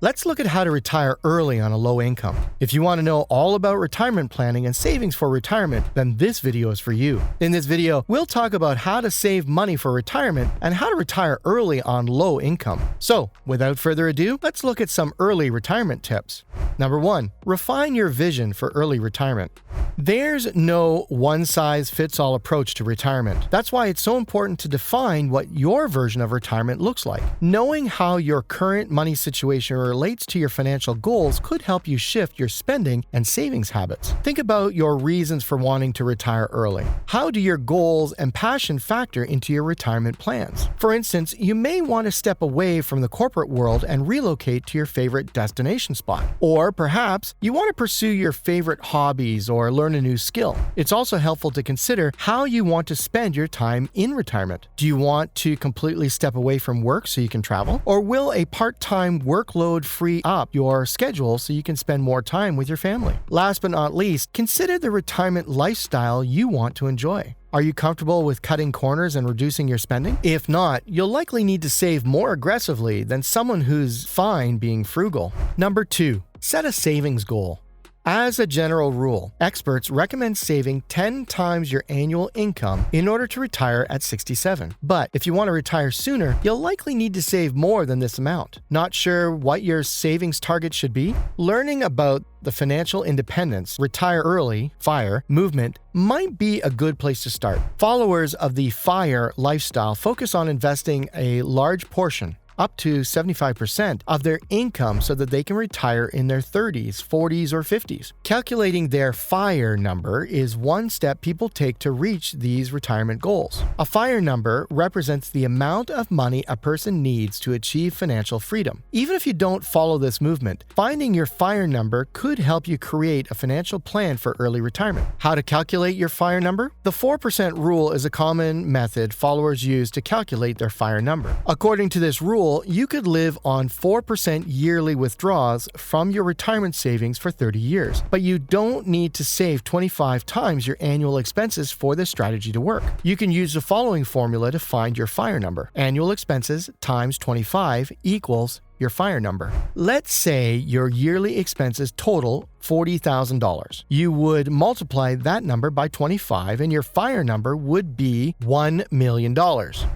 Let's look at how to retire early on a low income. If you want to know all about retirement planning and savings for retirement, then this video is for you. In this video, we'll talk about how to save money for retirement and how to retire early on low income. So, without further ado, let's look at some early retirement tips. Number 1, refine your vision for early retirement. There's no one-size-fits-all approach to retirement. That's why it's so important to define what your version of retirement looks like. Knowing how your current money situation relates to your financial goals could help you shift your spending and savings habits. Think about your reasons for wanting to retire early. How do your goals and passion factor into your retirement plans? For instance, you may want to step away from the corporate world and relocate to your favorite destination spot. Or perhaps you want to pursue your favorite hobbies or learn a new skill. It's also helpful to consider how you want to spend your time in retirement. Do you want to completely step away from work so you can travel? Or will a part-time workload free up your schedule so you can spend more time with your family? Last but not least, consider the retirement lifestyle you want to enjoy. Are you comfortable with cutting corners and reducing your spending? If not, you'll likely need to save more aggressively than someone who's fine being frugal. Number 2, set a savings goal. As a general rule, experts recommend saving 10 times your annual income in order to retire at 67. But if you want to retire sooner, you'll likely need to save more than this amount. Not sure what your savings target should be? Learning about the financial independence, retire early, FIRE, movement might be a good place to start. Followers of the FIRE lifestyle focus on investing a large portion, up to 75% of their income so that they can retire in their 30s, 40s, or 50s. Calculating their FIRE number is one step people take to reach these retirement goals. A FIRE number represents the amount of money a person needs to achieve financial freedom. Even if you don't follow this movement, finding your FIRE number could help you create a financial plan for early retirement. How to calculate your FIRE number? The 4% rule is a common method followers use to calculate their FIRE number. According to this rule, you could live on 4% yearly withdrawals from your retirement savings for 30 years, but you don't need to save 25 times your annual expenses for this strategy to work. You can use the following formula to find your FIRE number. Annual expenses times 25 equals your FIRE number. Let's say your yearly expenses total $40,000. You would multiply that number by 25 and your FIRE number would be $1 million.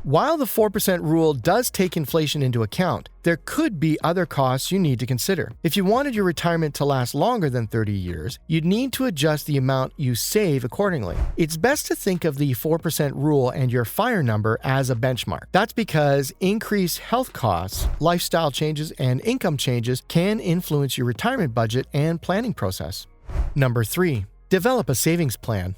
While the 4% rule does take inflation into account, there could be other costs you need to consider. If you wanted your retirement to last longer than 30 years, you'd need to adjust the amount you save accordingly. It's best to think of the 4% rule and your FIRE number as a benchmark. That's because increased health costs, lifestyle changes, and income changes can influence your retirement budget and planning process. Number 3, develop a savings plan.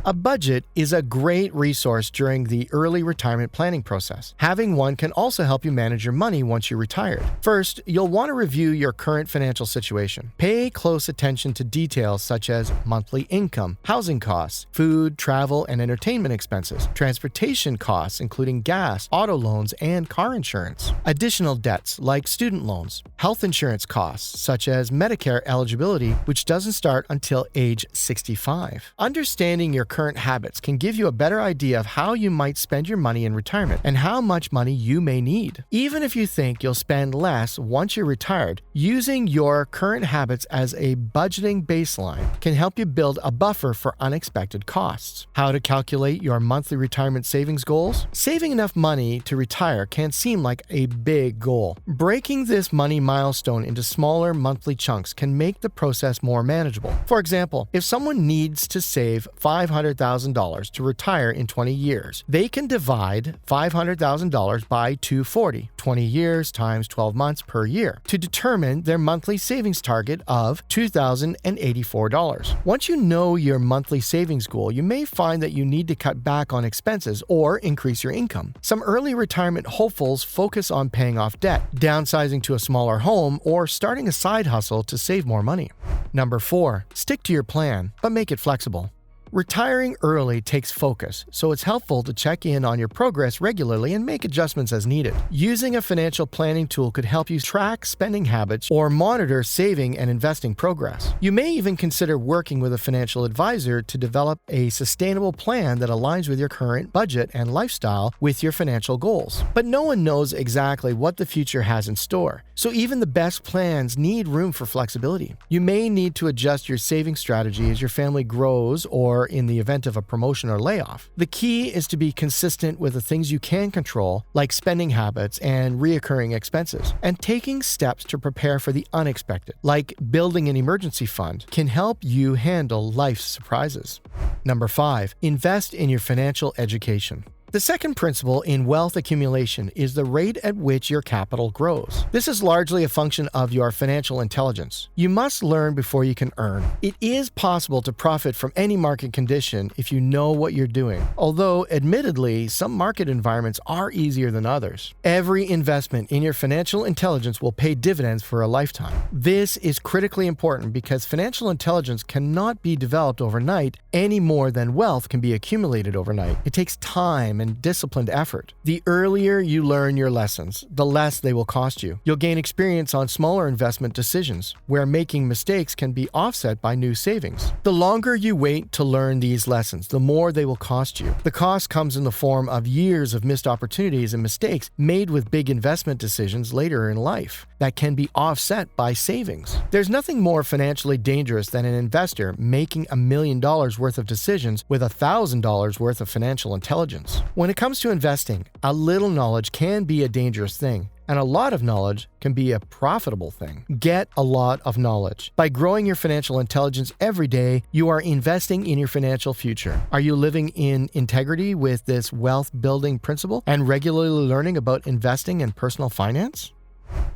A budget is a great resource during the early retirement planning process. Having one can also help you manage your money once you're retired. First, you'll want to review your current financial situation. Pay close attention to details such as monthly income, housing costs, food, travel, and entertainment expenses, transportation costs including gas, auto loans, and car insurance, additional debts like student loans, health insurance costs such as Medicare eligibility, which doesn't start until age 65. Understanding your current habits can give you a better idea of how you might spend your money in retirement and how much money you may need. Even if you think you'll spend less once you're retired, using your current habits as a budgeting baseline can help you build a buffer for unexpected costs. How to calculate your monthly retirement savings goals? Saving enough money to retire can seem like a big goal. Breaking this money milestone into smaller monthly chunks can make the process more manageable. For example, if someone needs to save $500,000 to retire in 20 years, they can divide $500,000 by 240, 20 years times 12 months per year, to determine their monthly savings target of $2,084. Once you know your monthly savings goal, you may find that you need to cut back on expenses or increase your income. Some early retirement hopefuls focus on paying off debt, downsizing to a smaller home, or starting a side hustle to save more money. Number 4, stick to your plan, but make it flexible. Retiring early takes focus, so it's helpful to check in on your progress regularly and make adjustments as needed. Using a financial planning tool could help you track spending habits or monitor saving and investing progress. You may even consider working with a financial advisor to develop a sustainable plan that aligns with your current budget and lifestyle with your financial goals. But no one knows exactly what the future has in store, so even the best plans need room for flexibility. You may need to adjust your saving strategy as your family grows or in the event of a promotion or layoff. The key is to be consistent with the things you can control, like spending habits and reoccurring expenses, and taking steps to prepare for the unexpected, like building an emergency fund, can help you handle life's surprises. Number 5, invest in your financial education. The second principle in wealth accumulation is the rate at which your capital grows. This is largely a function of your financial intelligence. You must learn before you can earn. It is possible to profit from any market condition if you know what you're doing, although admittedly, some market environments are easier than others. Every investment in your financial intelligence will pay dividends for a lifetime. This is critically important because financial intelligence cannot be developed overnight any more than wealth can be accumulated overnight. It takes time and disciplined effort. The earlier you learn your lessons, the less they will cost you. You'll gain experience on smaller investment decisions, where making mistakes can be offset by new savings. The longer you wait to learn these lessons, the more they will cost you. The cost comes in the form of years of missed opportunities and mistakes made with big investment decisions later in life that can be offset by savings. There's nothing more financially dangerous than an investor making $1 million worth of decisions with $1,000 worth of financial intelligence. When it comes to investing, a little knowledge can be a dangerous thing, and a lot of knowledge can be a profitable thing. Get a lot of knowledge. By growing your financial intelligence every day, you are investing in your financial future. Are you living in integrity with this wealth-building principle and regularly learning about investing and personal finance?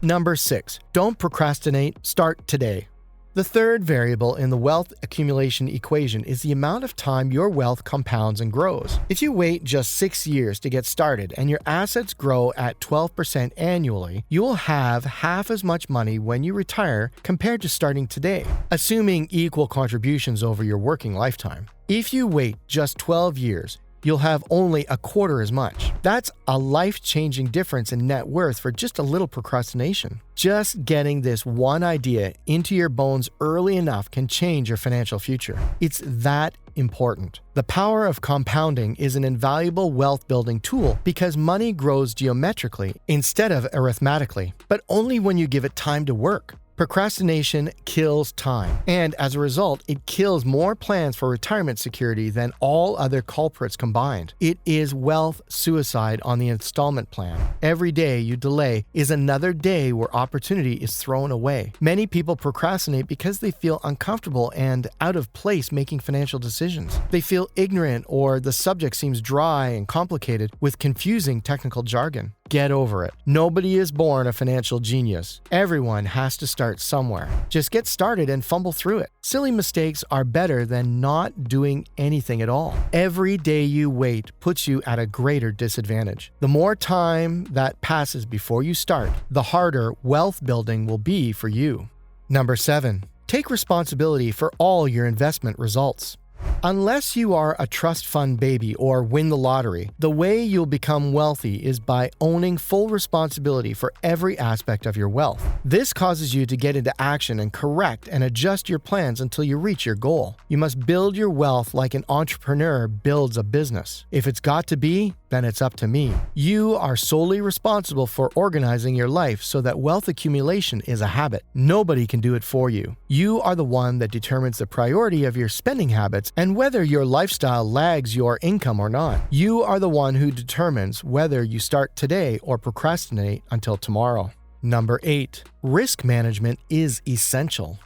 Number 6, don't procrastinate, start today. The third variable in the wealth accumulation equation is the amount of time your wealth compounds and grows. If you wait just 6 years to get started and your assets grow at 12% annually, you will have half as much money when you retire compared to starting today, assuming equal contributions over your working lifetime. If you wait just 12 years, you'll have only a quarter as much. That's a life-changing difference in net worth for just a little procrastination. Just getting this one idea into your bones early enough can change your financial future. It's that important. The power of compounding is an invaluable wealth-building tool because money grows geometrically instead of arithmetically, but only when you give it time to work. Procrastination kills time, and as a result, it kills more plans for retirement security than all other culprits combined. It is wealth suicide on the installment plan. Every day you delay is another day where opportunity is thrown away. Many people procrastinate because they feel uncomfortable and out of place making financial decisions. They feel ignorant, or the subject seems dry and complicated with confusing technical jargon. Get over it. Nobody is born a financial genius. Everyone has to start somewhere. Just get started and fumble through it. Silly mistakes are better than not doing anything at all. Every day you wait puts you at a greater disadvantage. The more time that passes before you start, the harder wealth building will be for you. Number 7, take responsibility for all your investment results. Unless you are a trust fund baby or win the lottery, the way you'll become wealthy is by owning full responsibility for every aspect of your wealth. This causes you to get into action and correct and adjust your plans until you reach your goal. You must build your wealth like an entrepreneur builds a business. If it's got to be, then it's up to me. You are solely responsible for organizing your life so that wealth accumulation is a habit. Nobody can do it for you. You are the one that determines the priority of your spending habits and whether your lifestyle lags your income or not. You are the one who determines whether you start today or procrastinate until tomorrow. Number 8, risk management is essential.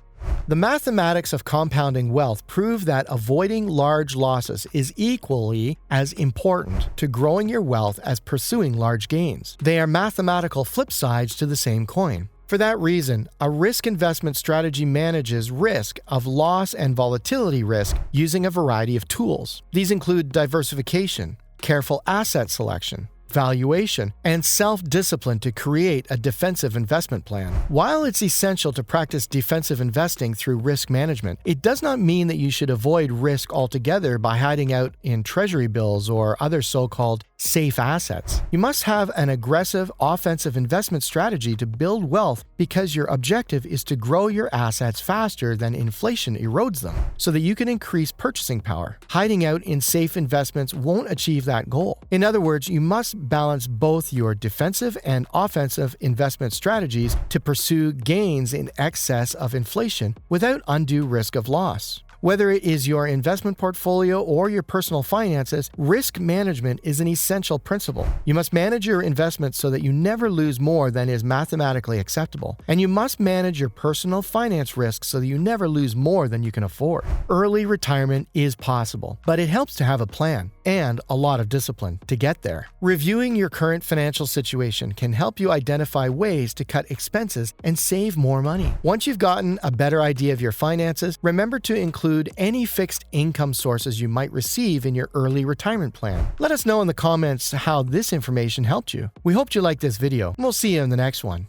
The mathematics of compounding wealth prove that avoiding large losses is equally as important to growing your wealth as pursuing large gains. They are mathematical flip sides to the same coin. For that reason, a risk investment strategy manages risk of loss and volatility risk using a variety of tools. These include diversification, careful asset selection, valuation, and self-discipline to create a defensive investment plan. While it's essential to practice defensive investing through risk management, it does not mean that you should avoid risk altogether by hiding out in treasury bills or other so-called safe assets. You must have an aggressive offensive investment strategy to build wealth because your objective is to grow your assets faster than inflation erodes them, so that you can increase purchasing power. Hiding out in safe investments won't achieve that goal. In other words, you must balance both your defensive and offensive investment strategies to pursue gains in excess of inflation without undue risk of loss. Whether it is your investment portfolio or your personal finances, risk management is an essential principle. You must manage your investments so that you never lose more than is mathematically acceptable, and you must manage your personal finance risks so that you never lose more than you can afford. Early retirement is possible, but it helps to have a plan and a lot of discipline to get there. Reviewing your current financial situation can help you identify ways to cut expenses and save more money. Once you've gotten a better idea of your finances, remember to include any fixed income sources you might receive in your early retirement plan. Let us know in the comments how this information helped you. We hope you liked this video, and we'll see you in the next one.